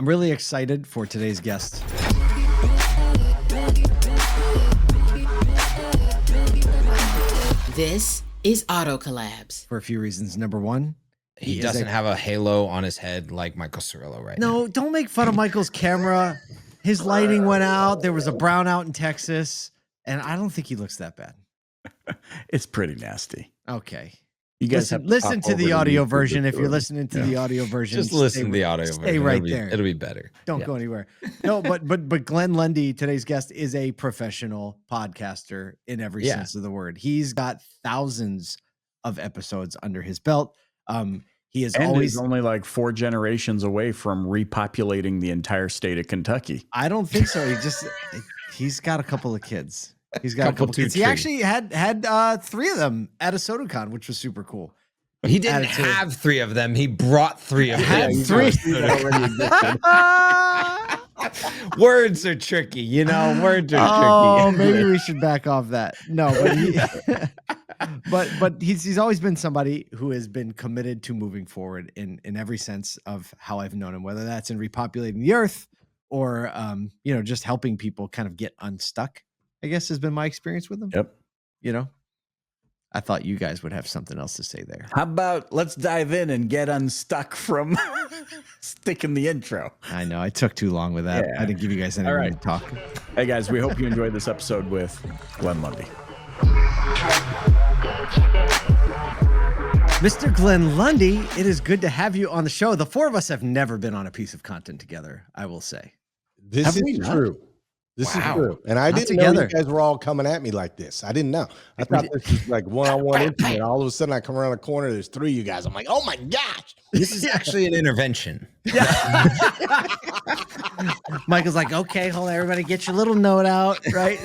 I'm really excited for today's guest. This is Auto Collabs. For a few reasons. Number one, he doesn't have a halo on his head like Michael Cirillo right now. No, don't make fun of Michael's camera. His lighting went out. There was a brownout in Texas, and I don't think he looks that bad. It's pretty nasty. Okay. You guys listen to the audio version. If you're listening to the audio version, just listen to the audio version. Stay right there. It'll be better. Don't go anywhere. No, but Glenn Lundy, today's guest, is a professional podcaster in every sense of the word. He's got thousands of episodes under his belt. He is always only like 4 generations away from repopulating the entire state of Kentucky. I don't think so. He's got a couple of kids. He's got a couple kids. He actually had 3 of them at ASOTU CON, which was super cool. He didn't have 3 of them. He brought 3 of them. Had 3. Words are tricky, you know. Words are tricky. Oh, maybe we should back off that. No, but he's always been somebody who has been committed to moving forward in every sense of how I've known him, whether that's in repopulating the earth or just helping people kind of get unstuck, I guess has been my experience with him. Yep. I thought you guys would have something else to say there. How about let's dive in and get unstuck from sticking the intro. I know I took too long with that. I didn't give you guys any room to talk. Hey guys, we hope you enjoyed this episode with Glenn Lundy. Mr. Glenn Lundy, it is good to have you on the show. The 4 of us have never been on a piece of content together, I will say. This is true. This is true. And I didn't know you guys were all coming at me like this. I didn't know. I thought this was like one-on-one intimate. All of a sudden I come around the corner, there's 3 of you guys. I'm like, oh my gosh. This is actually an intervention. Michael's like, okay, hold on, everybody get your little note out, right?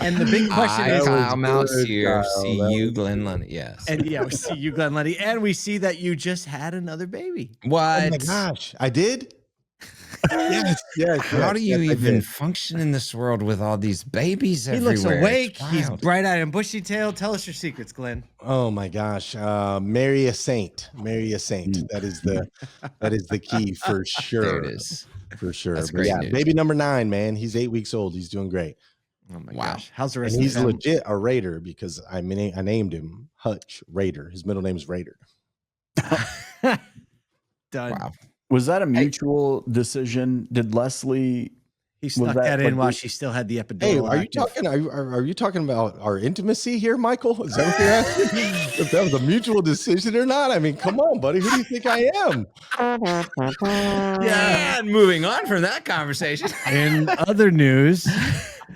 And the big question is, Kyle Mountsier, see you, Glenn Lundy. Yes. And we see you, Glenn Lundy, and we see that you just had another baby. What? Oh my gosh. I did? Yes. How do you even function in this world with all these babies everywhere? He looks awake. He's bright-eyed and bushy-tailed. Tell us your secrets, Glenn. Oh my gosh. Marry a saint. Marry a saint. That is the key for sure. There it is. For sure. That's but great news. baby number 9, man. He's 8 weeks old. He's doing great. Oh my gosh. How's the rest And of he's the family? legit a Raider because I named him Hutch Raider. His middle name is Raider. Done. Wow. Was that a mutual decision? Did Leslie? He snuck that in while she still had the epidural. Hey, are you active. talking? Are you talking about our intimacy here, Michael? Is that what you're asking? If that was a mutual decision or not? I mean, come on, buddy. Who do you think I am? Yeah, and moving on from that conversation. In other news,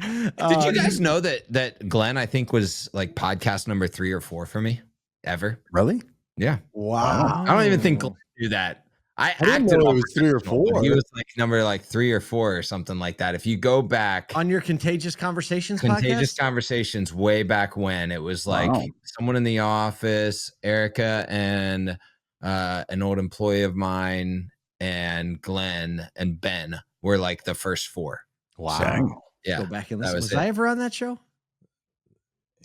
did you guys know that Glenn, I think, was like podcast number 3 or 4 for me ever? Really? Yeah. Wow. I don't even think Glenn knew that. I didn't know it was 3 or 4. He was like number 3 or 4 or something like that. If you go back on your Contagious Conversations Contagious podcast? Conversations way back when, it was like someone in the office, Erica and an old employee of mine, and Glenn and Ben were like the first 4. Wow. So, yeah. Go back and listen. Was it. I ever on that show?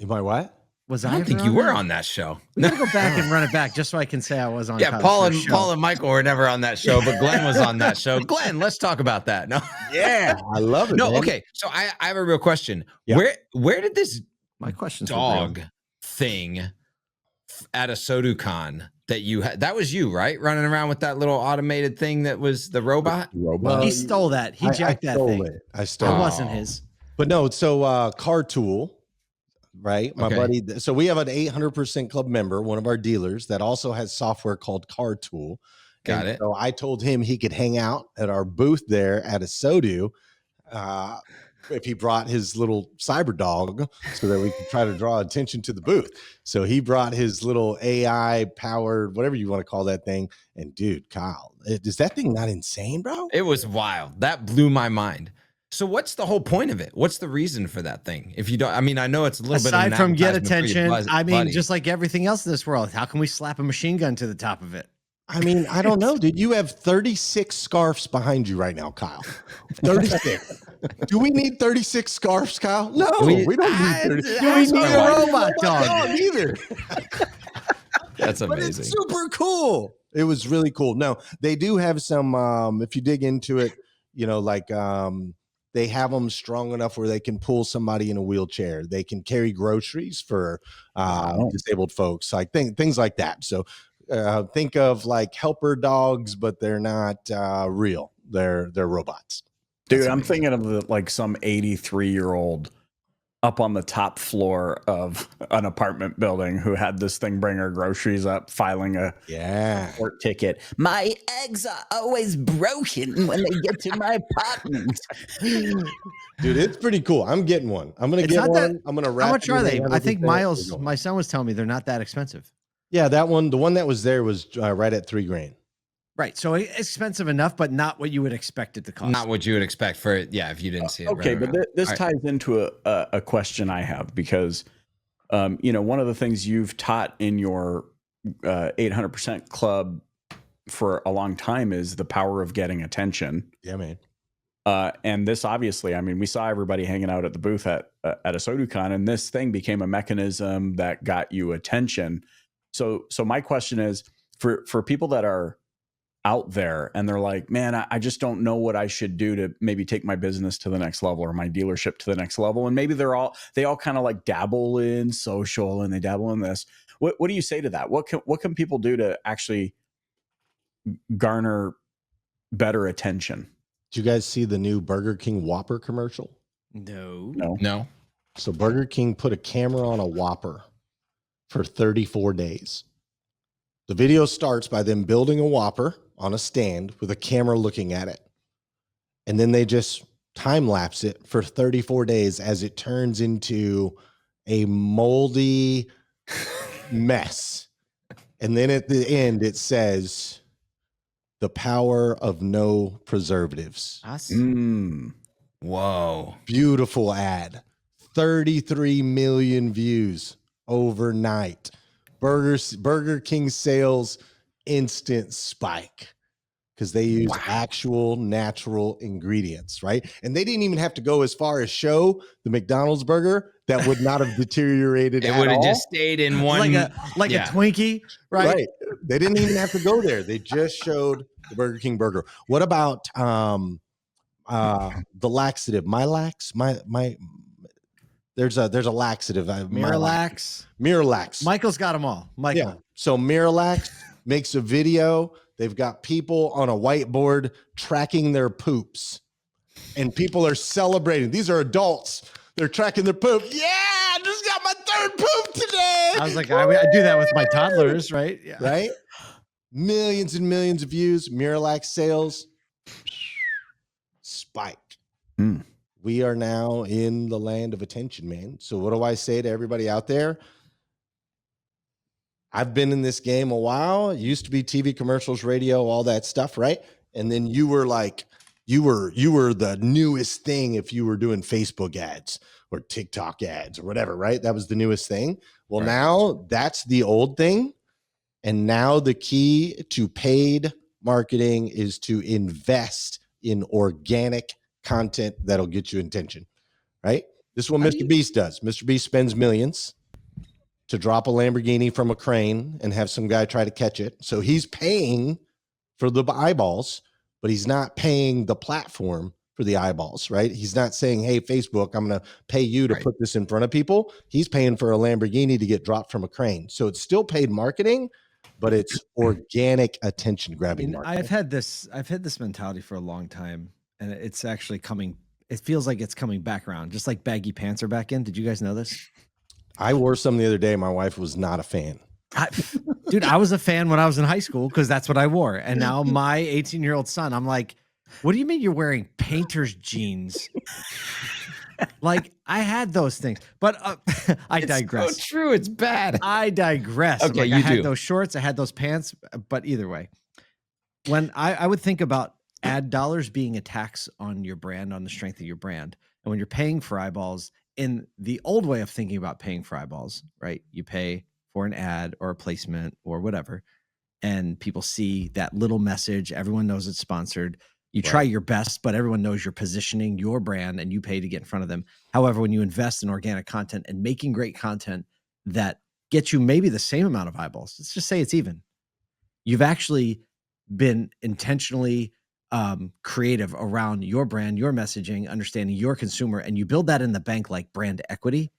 Am I what? Was I I don't ever think you were that? on that show. We gotta go back and run it back just so I can say I was on. Yeah, Kyle's Paul and Michael were never on that show, but Glenn was on that show. Glenn, let's talk about that. No, Yeah, I love it. no, man. okay. So I have a real question. Yeah. Where did this My question's dog thing at ASOTU CON that you had? That was you, right? Running around with that little automated thing that was the robot. Well, He stole that. He jacked that stole thing. it. I stole It it. wasn't his. But no, so Car Tool, right? My Okay. buddy. So we have an 800% club member, one of our dealers that also has software called Car Tool. Got it. So I told him he could hang out at our booth there at ASOTU if he brought his little cyber dog so that we could try to draw attention to the booth. So he brought his little AI powered, whatever you want to call that thing. And dude, Kyle, is that thing not insane, bro? It was wild. That blew my mind. So what's the whole point of it? What's the reason for that thing? If you don't, I mean, I know it's a little bit of Aside an from get advertisement for your attention, I mean, buddy. just like everything else in this world, how can we slap a machine gun to the top of it? I mean, I don't know, dude. You have 36 scarves behind you right now, Kyle. 36. Do we need 36 scarves, Kyle? No, we don't need 30. Do we need a robot dog? Either. That's But amazing. it's super cool. It was really cool. No, they do have some, if you dig into it, like they have them strong enough where they can pull somebody in a wheelchair. They can carry groceries for disabled folks, like things like that. So think of like helper dogs, but they're not real. They're robots. Dude, I'm thinking of like some 83-year-old up on the top floor of an apartment building who had this thing bring her groceries up, filing a court ticket. My eggs are always broken when they get to my apartment. Dude, it's pretty cool. I'm getting one. I'm gonna get one. I'm gonna wrap. How much are they? I think Miles, my son was telling me they're not that expensive. Yeah, that one, the one that was there was right at $3 grand. Right. So expensive enough, but not what you would expect it to cost. Not what you would expect for it. Yeah, if you didn't see it. Okay, right, but this ties into a question I have because, one of the things you've taught in your 800% club for a long time is the power of getting attention. Yeah, man. And this obviously, I mean, we saw everybody hanging out at the booth at ASOTU CON, and this thing became a mechanism that got you attention. So my question is for people that are out there and they're like, man, I just don't know what I should do to maybe take my business to the next level or my dealership to the next level. And maybe they all kind of like dabble in social and they dabble in this. What do you say to that? What can people do to actually garner better attention? Did you guys see the new Burger King Whopper commercial? No. So Burger King put a camera on a Whopper for 34 days. The video starts by them building a Whopper on a stand with a camera looking at it. And then they just time lapse it for 34 days as it turns into a moldy mess. And then at the end, it says, the power of no preservatives. Whoa. Beautiful ad. 33 million views overnight. Burger King sales instant spike because they use actual natural ingredients, right? And they didn't even have to go as far as show the McDonald's burger that would not have deteriorated. It would have just stayed in one, like a Twinkie, right? They didn't even have to go there. They just showed the Burger King burger. What about the laxative? There's a laxative. Miralax. Michael's got them all. Michael. Yeah. So Miralax makes a video. They've got people on a whiteboard tracking their poops. And people are celebrating. These are adults. They're tracking their poop. Yeah, I just got my third poop today. I was like, I do that with my toddlers, right? Yeah. Right? Millions and millions of views. Miralax sales spiked. We are now in the land of attention, man. So what do I say to everybody out there? I've been in this game a while. It used to be TV commercials, radio, all that stuff, right? And then you were like, you were the newest thing if you were doing Facebook ads or TikTok ads or whatever, right? That was the newest thing. Well, now that's the old thing. And now the key to paid marketing is to invest in organic content that'll get you attention, right? This is what Mr. Beast does. Mr. Beast spends millions to drop a Lamborghini from a crane and have some guy try to catch it. So he's paying for the eyeballs, but he's not paying the platform for the eyeballs, right? He's not saying, hey, Facebook, I'm going to pay you to put this in front of people. He's paying for a Lamborghini to get dropped from a crane. So it's still paid marketing, but it's organic attention grabbing marketing. I've had this mentality for a long time, and it's actually it feels like it's coming back around, just like baggy pants are back in. Did you guys know this? I wore some the other day. My wife was not a fan. Dude, I was a fan when I was in high school because that's what I wore. And now my 18-year-old son, I'm like, what do you mean you're wearing painter's jeans? Like, I had those things, but I digress. So true. It's bad. I digress. Okay, like, you I had do. those shorts. I had those pants. But either way, when I would think about ad dollars being a tax on your brand, on the strength of your brand. And when you're paying for eyeballs, in the old way of thinking about paying for eyeballs, right? You pay for an ad or a placement or whatever, and people see that little message. Everyone knows it's sponsored. You try your best, but everyone knows you're positioning your brand and you pay to get in front of them. However, when you invest in organic content and making great content that gets you maybe the same amount of eyeballs, let's just say it's even. you've actually been intentionally creative around your brand, your messaging, understanding your consumer, and you build that in the bank like brand equity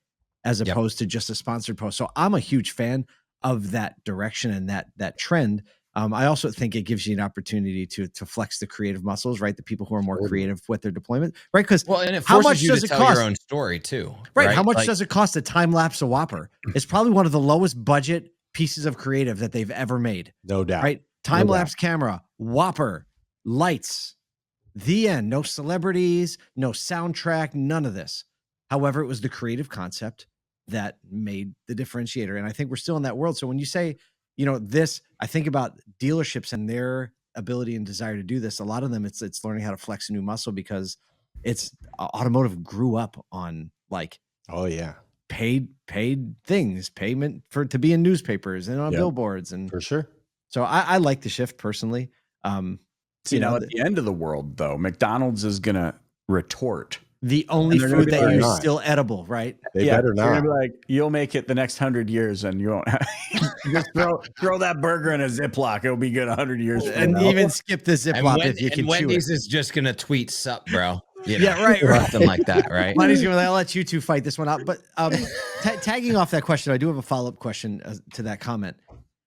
as opposed to just a sponsored post. So I'm a huge fan of that direction and that trend. I also think it gives you an opportunity to flex the creative muscles, right? The people who are more creative with their deployment, right? Because well, and it how forces much you does to it tell cost? your own story too, right? How much Like, does it cost to time lapse a Whopper? It's probably one of the lowest budget pieces of creative that they've ever made. No doubt. Right? Time lapse camera, Whopper, lights, the end. No celebrities, no soundtrack, none of this. However, it was the creative concept that made the differentiator. And I think we're still in that world. So when you say, you know, this, I think about dealerships and their ability and desire to do this. A lot of them, it's learning how to flex a new muscle because it's automotive grew up on like, oh yeah, paid things, payment to be in newspapers and on billboards. And for sure. So I like the shift personally. See, now at the end of the world, though, McDonald's is going to retort. The only food that is still edible, right? They better not. They're gonna be like, you'll make it the next 100 years, and you won't. Just throw that burger in a Ziploc. It'll be good 100 years. And even skip the Ziploc if you can. And Wendy's is just gonna tweet "Sup, bro." You know, yeah, right. Something like that, right? Wendy's gonna. I'll let you two fight this one out. But tagging off that question, I do have a follow-up question to that comment.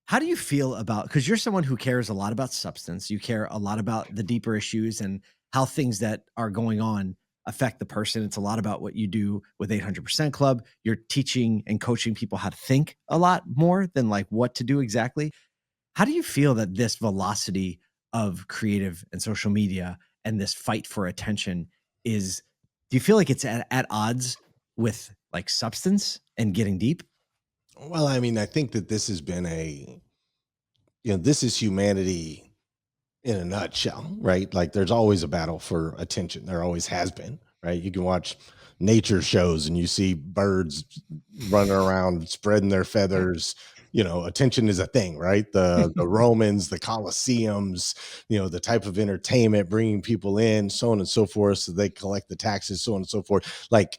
How do you feel about, because you're someone who cares a lot about substance, you care a lot about the deeper issues and how things that are going on affect the person. It's a lot about what you do with 800% Club. You're teaching and coaching people how to think a lot more than like what to do exactly. How do you feel that this velocity of creative and social media and this fight for attention is, do you feel like it's at odds with like substance and getting deep? Well, I mean, I think that this has been this is humanity in a nutshell, right? Like there's always a battle for attention. There always has been, right? You can watch nature shows and you see birds running around spreading their feathers. You know, attention is a thing, right? The Romans, the Colosseums, the type of entertainment, bringing people in, so on and so forth, so they collect the taxes, so on and so forth. Like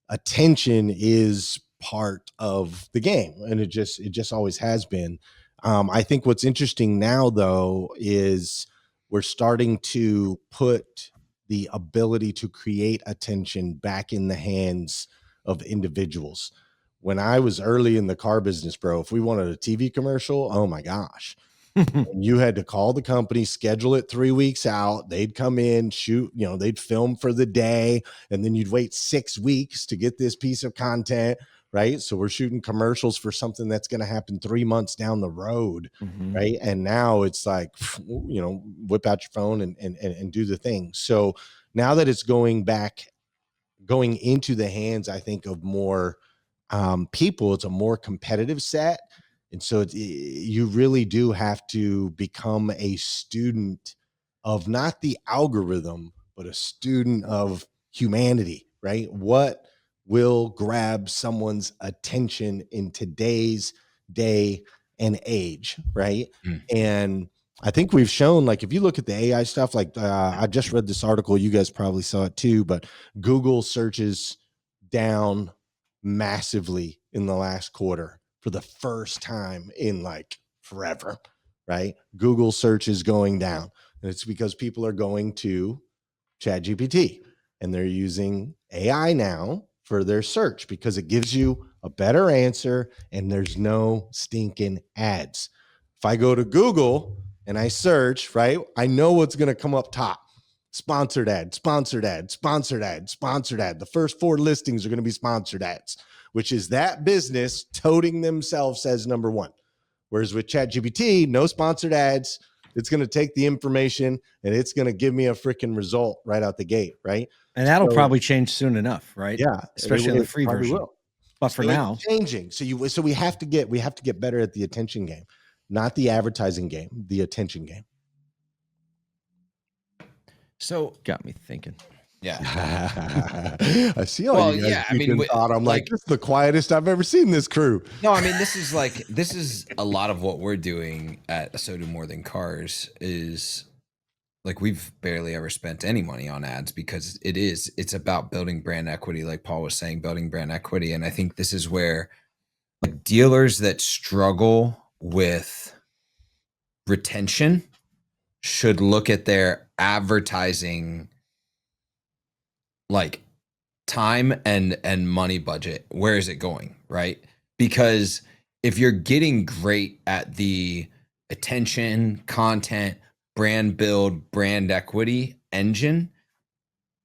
attention is part of the game, and it just always has been. I think what's interesting now, though, is we're starting to put the ability to create attention back in the hands of individuals. When I was early in the car business, bro, if we wanted a TV commercial, oh my gosh, you had to call the company, schedule it 3 weeks out. They'd come in, shoot, they'd film for the day, and then you'd wait 6 weeks to get this piece of content. Right. So we're shooting commercials for something that's going to happen 3 months down the road. Right. And now it's like, whip out your phone and do the thing. So now that it's going into the hands, I think, of more people, it's a more competitive set. And so you really do have to become a student of not the algorithm, but a student of humanity, right? What will grab someone's attention in today's day and age, right? And I think we've shown, like, if you look at the AI stuff, like I just read this article, you guys probably saw it too, but Google searches down massively in the last quarter for the first time in like forever, right? Google search is going down, and it's because people are going to ChatGPT and they're using AI now for their search because it gives you a better answer and there's no stinking ads. If I go to Google and I search, right, I know what's going to come up top. Sponsored ad, sponsored ad, sponsored ad, sponsored ad. The first 4 listings are going to be sponsored ads, which is that business toting themselves as number one. Whereas with ChatGPT, no sponsored ads. It's going to take the information and it's going to give me a freaking result right out the gate, right? And that'll probably change soon enough, right? Yeah, especially in the free version. Will. But for now, it's changing. So we have to get better at the attention game, not the advertising game, the attention game. So got me thinking. Yeah. I see all you guys thought. I'm like, this is the quietest I've ever seen this crew. No, I mean, this is a lot of what we're doing at ASOTU More Than Cars is like, we've barely ever spent any money on ads because it's about building brand equity. Like Paul was saying, building brand equity. And I think this is where like dealers that struggle with retention should look at their advertising like time and money budget. Where is it going, right? Because if you're getting great at the attention, content, brand build, brand equity engine,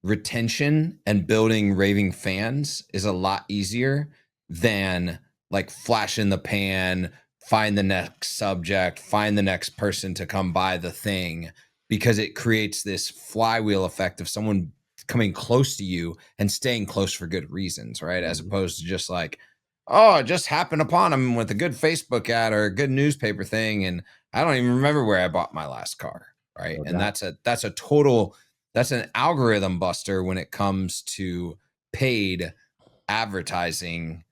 retention and building raving fans is a lot easier than like flash in the pan, find the next subject, find the next person to come buy the thing, because it creates this flywheel effect of someone coming close to you and staying close for good reasons, right? As opposed to just like, oh, I just happened upon them with a good Facebook ad or a good newspaper thing, and I don't even remember where I bought my last car, right? No And doubt. that's an algorithm buster when it comes to paid advertising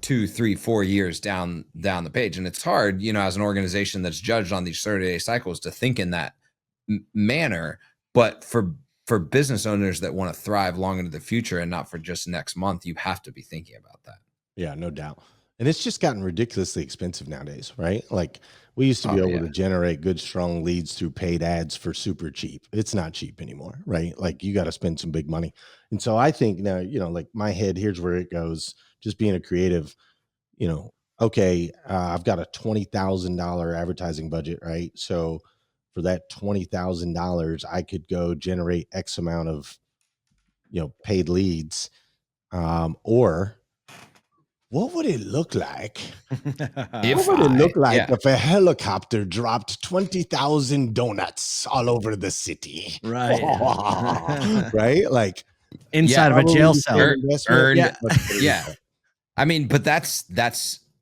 2, 3, 4 years down the page. And it's hard, as an organization that's judged on these 30-day cycles to think in that manner. But for business owners that want to thrive long into the future and not for just next month, you have to be thinking about that. Yeah, no doubt. And it's just gotten ridiculously expensive nowadays, right? Like we used to be able to generate good, strong leads through paid ads for super cheap. It's not cheap anymore, right? Like you got to spend some big money. And so I think now, like my head, here's where it goes. Just being a creative, okay, I've got a $20,000 advertising budget, right? So for that $20,000, I could go generate X amount of, paid leads, or what would it look like? What would it look like if a helicopter dropped 20,000 donuts all over the city? Right. Right? Like inside of a jail cell. Earned. Yeah. I mean, but that's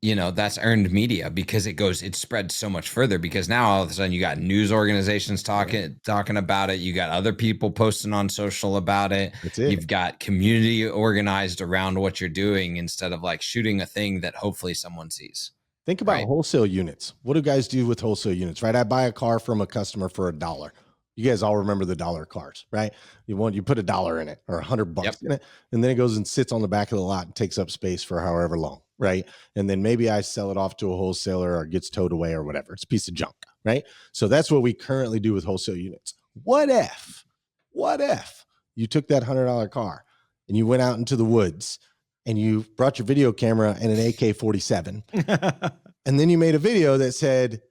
earned media, because it spreads so much further, because now all of a sudden you got news organizations talking about it. You got other people posting on social about it. That's it. You've got community organized around what you're doing, instead of like shooting a thing that hopefully someone sees. Think about wholesale units. What do guys do with wholesale units, right? I buy a car from a customer for $1. You guys all remember the dollar cars, right? You put $1 in it or $100 in it, and then it goes and sits on the back of the lot and takes up space for however long, right? And then maybe I sell it off to a wholesaler or it gets towed away or whatever. It's a piece of junk, right? So that's what we currently do with wholesale units. What if you took that $100 car and you went out into the woods and you brought your video camera and an AK-47, and then you made a video that said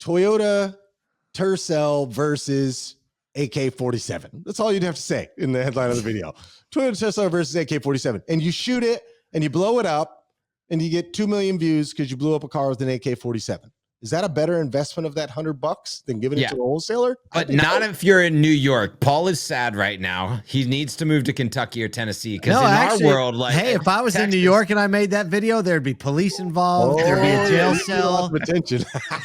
Toyota Tercel versus AK-47. That's all you'd have to say in the headline of the video. Toyota Tercel versus AK-47. And you shoot it and you blow it up and you get 2 million views because you blew up a car with an AK-47. Is that a better investment of that $100 than giving it to a wholesaler? But not if you're in New York. Paul is sad right now. He needs to move to Kentucky or Tennessee, because our world, like, hey, if I was in New York and I made that video, there'd be police involved. There'd be a jail cell.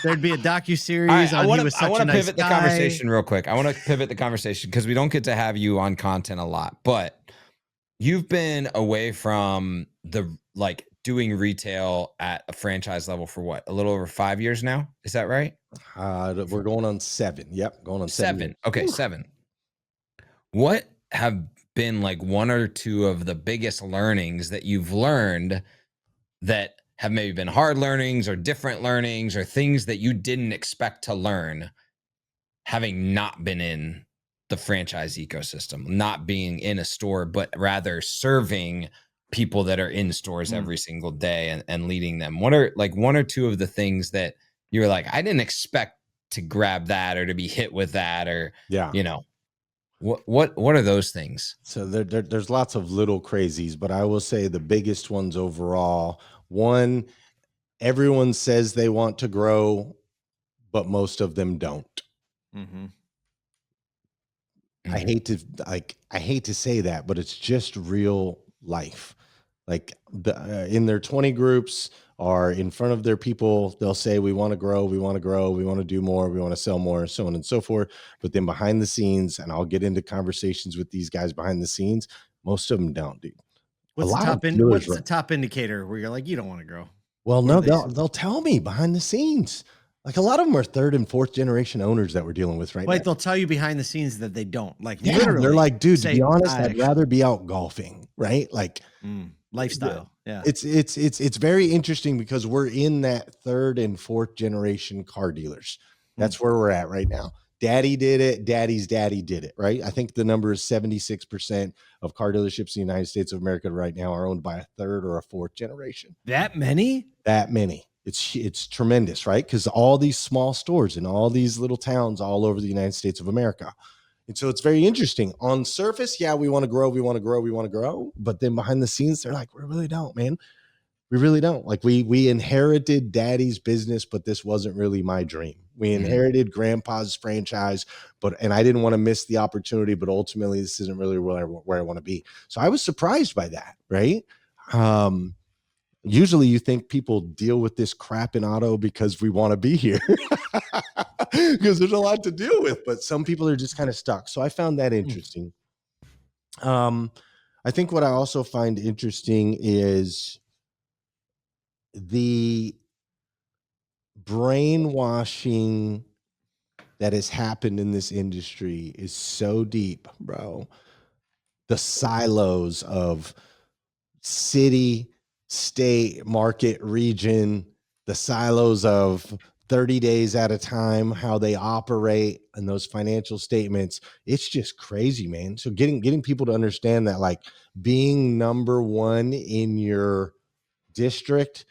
There'd be a docuseries on He Was Such a Nice Guy. I want to pivot the conversation real quick. I want to pivot the conversation because we don't get to have you on content a lot, but you've been away from the doing retail at a franchise level for what, a little over 5 years now? Is that right? We're going on 7. Yep, going on 7. Okay, 7. What have been like one or two of the biggest learnings that you've learned that have maybe been hard learnings or different learnings or things that you didn't expect to learn, having not been in the franchise ecosystem, not being in a store, but rather serving people that are in stores every single day and leading them? What are like one or two of the things that you're like, I didn't expect to grab that or to be hit with that, or what are those things? So there's lots of little crazies, but I will say the biggest ones overall. One, everyone says they want to grow, but most of them don't. Mm-hmm. I hate to say that, but it's just real life. Like in their 20 groups or in front of their people, they'll say, we want to grow, we want to do more, we want to sell more, so on and so forth. But then behind the scenes, and I'll get into conversations with these guys behind the scenes, most of them don't, dude. What's the top indicator where you're like, you don't want to grow? Well, no, they'll tell me behind the scenes. Like a lot of them are 3rd and 4th generation owners that we're dealing with right now. They'll tell you behind the scenes that they don't. Like, literally, they're like, dude, to be honest, I'd rather be out golfing, right? Like, lifestyle. Yeah. It's very interesting because we're in that third and fourth generation car dealers. That's where we're at right now. Daddy did it. Daddy's daddy did it, right? I think the number is 76% of car dealerships in the United States of America right now are owned by a third or a fourth generation. That many? That many. It's tremendous, right? Because all these small stores in all these little towns all over the United States of America. And so it's very interesting. On surface, yeah, we want to grow, we want to grow, we want to grow. But then behind the scenes, they're like, we really don't, man. We really don't. Like we inherited daddy's business, but this wasn't really my dream. We inherited grandpa's franchise, and I didn't want to miss the opportunity, but ultimately this isn't really where I want to be. So I was surprised by that, right? Usually you think people deal with this crap in auto because we want to be here because there's a lot to deal with, but some people are just kind of stuck. So I found that interesting. I think what I also find interesting is the brainwashing that has happened in this industry is so deep, bro. The silos of city, state, market, region, the silos of 30 days at a time, how they operate and those financial statements. It's just crazy, man. So getting people to understand that, like, being number one in your district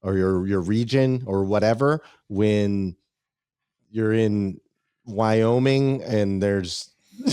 or your region or whatever, when you're in Wyoming and there's,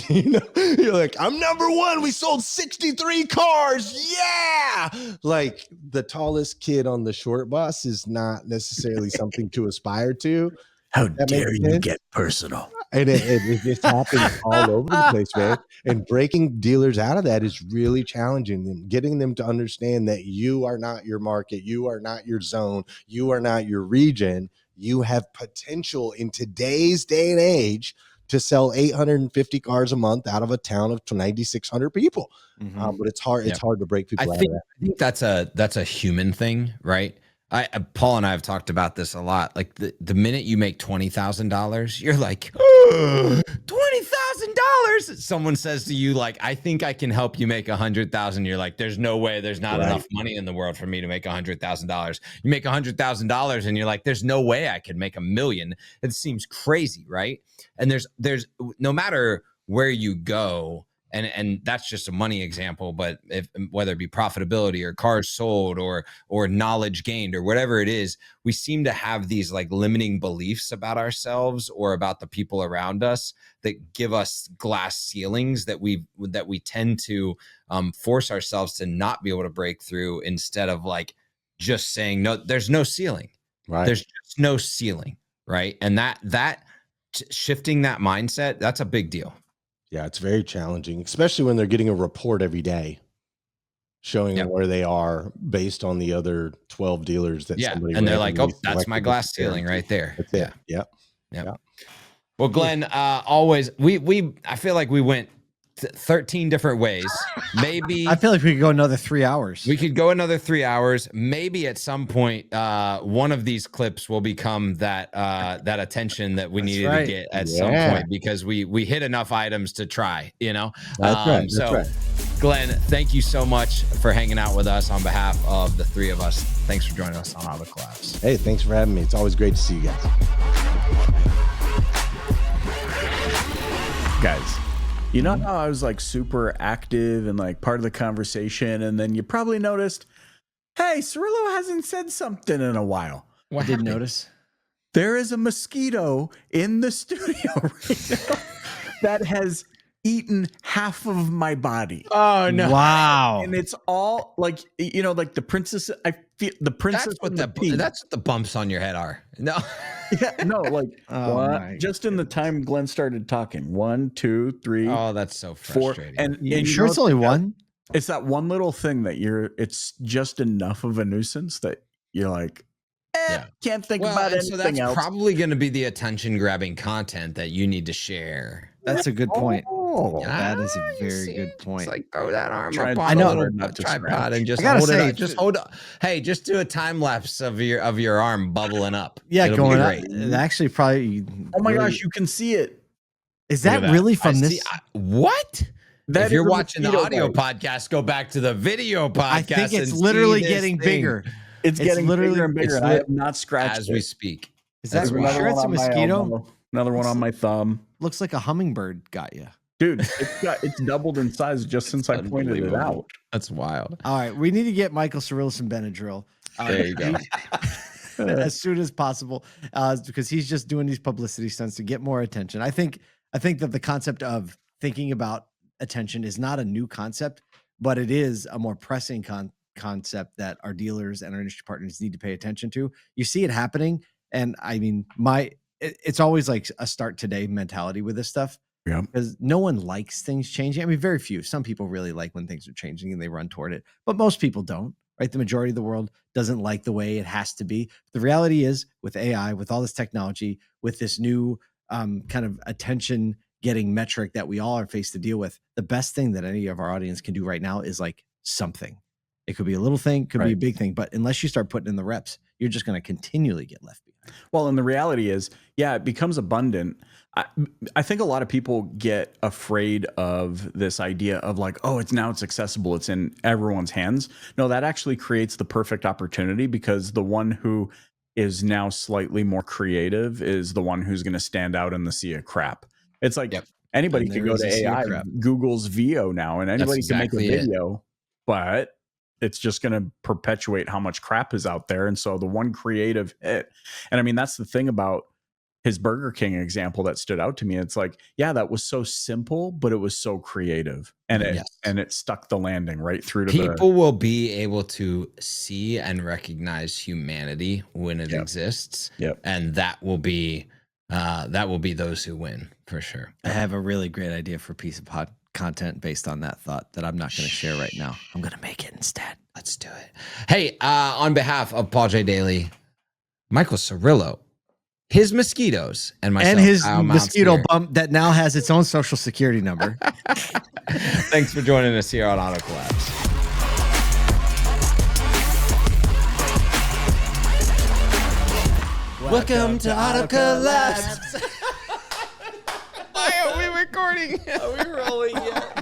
you're like, I'm number one. We sold 63 cars. Yeah. Like, the tallest kid on the short bus is not necessarily something to aspire to. How dare you get personal? And it just happens all over the place, man. And breaking dealers out of that is really challenging them, getting them to understand that you are not your market. You are not your zone. You are not your region. You have potential in today's day and age to sell 850 cars a month out of a town of 9,600 people. But it's hard. It's hard to break people out of that. I think that's a human thing, right? Paul and I have talked about this a lot. Like the minute you make $20,000, you're like, $20,000. Someone says to you, like, I think I can help you make 100,000. You're like, there's no way. There's not enough money in the world for me to make $100,000. You make $100,000 and you're like, there's no way I could make $1 million. It seems crazy, right? And there's no matter where you go. And that's just a money example, but whether it be profitability or cars sold or knowledge gained or whatever it is, we seem to have these like limiting beliefs about ourselves or about the people around us that give us glass ceilings that we tend to force ourselves to not be able to break through, instead of like just saying, no, there's no ceiling. Right. There's just no ceiling. Right. And that shifting that mindset, that's a big deal. Yeah, it's very challenging, especially when they're getting a report every day showing where they are based on the other 12 dealers that somebody, and they're like, oh, that's my glass ceiling right there. That's it. Yeah. Well, Glenn, always I feel like we went 13 different ways. Maybe I feel like we could go another 3 hours. We could go another 3 hours. Maybe at some point, one of these clips will become that attention that we needed to get at some point, because we hit enough items to try, That's right. Glenn, thank you so much for hanging out with us on behalf of the three of us. Thanks for joining us on Auto Collabs. Hey, thanks for having me. It's always great to see you guys. You know how I was like super active and like part of the conversation, and then you probably noticed, hey, Cirillo hasn't said something in a while. I didn't notice. There is a mosquito in the studio right now that has eaten half of my body. Oh no! Wow! And it's all like, like the princess. I feel the princess. That's what the bumps on your head are. No. Yeah, no, like just in the time Glenn started talking. 1, 2, 3. Oh, that's so frustrating. 4, and you sure it's only one? It's that one little thing that it's just enough of a nuisance that you're like, can't think about anything so that's else. Probably going to be the attention grabbing content that you need to share. That's a good point. That is a very good point. It's like throw that arm up I know. on a tripod and just hold it up. Just hold up. Hey, just do a time lapse of your arm bubbling up. Yeah, it'll going up. Actually, probably. Oh my gosh, you can see it. Is that really from this? What? If you're watching the audio podcast, go back to the video podcast. I think it's and literally see this getting thing. bigger. It's getting literally bigger and bigger. And I have not scratched as it. we speak. Is that There's you sure it's a on my mosquito? elbow, another one on my thumb. Looks like a hummingbird got you. Dude, it's doubled in size just since I pointed it out. That's wild. All right, we need to get Michael Cirillo some Benadryl. There you go. As soon as possible, because he's just doing these publicity stunts to get more attention. I think that the concept of thinking about attention is not a new concept, but it is a more pressing concept that our dealers and our industry partners need to pay attention to. You see it happening, and I mean, it's always like a start today mentality with this stuff. Yeah, because no one likes things changing. I mean, very few. Some people really like when things are changing and they run toward it, but most people don't. Right? The majority of the world doesn't like the way it has to be. The reality is, with AI, with all this technology, with this new kind of attention getting metric that we all are faced to deal with, the best thing that any of our audience can do right now is like something. It could be a little thing, could be a big thing, but unless you start putting in the reps, you're just going to continually get left behind. Well, and the reality is, yeah, it becomes abundant. I think a lot of people get afraid of this idea of like, oh, it's accessible. It's in everyone's hands. No, that actually creates the perfect opportunity, because the one who is now slightly more creative is the one who's going to stand out in the sea of crap. It's like anybody can go to AI, Google's VO now, and anybody can make a video, but it's just going to perpetuate how much crap is out there. And so the one creative hit, and I mean, that's the thing about his Burger King example that stood out to me. It's like, yeah, that was so simple, but it was so creative, and it stuck the landing right through to people will be able to see and recognize humanity when it exists. Yep. And that will be those who win for sure. I have a really great idea for a piece of content based on that thought that I'm not going to share right now. I'm going to make it instead. Let's do it. Hey, on behalf of Paul J. Daly, Michael Cirillo, his mosquitoes, and myself, and his Kyle mosquito Mountsier. bump that now has its own social security number. Thanks for joining us here on Auto Collabs. Welcome to Auto Collabs. Why are we recording? Are we rolling yet?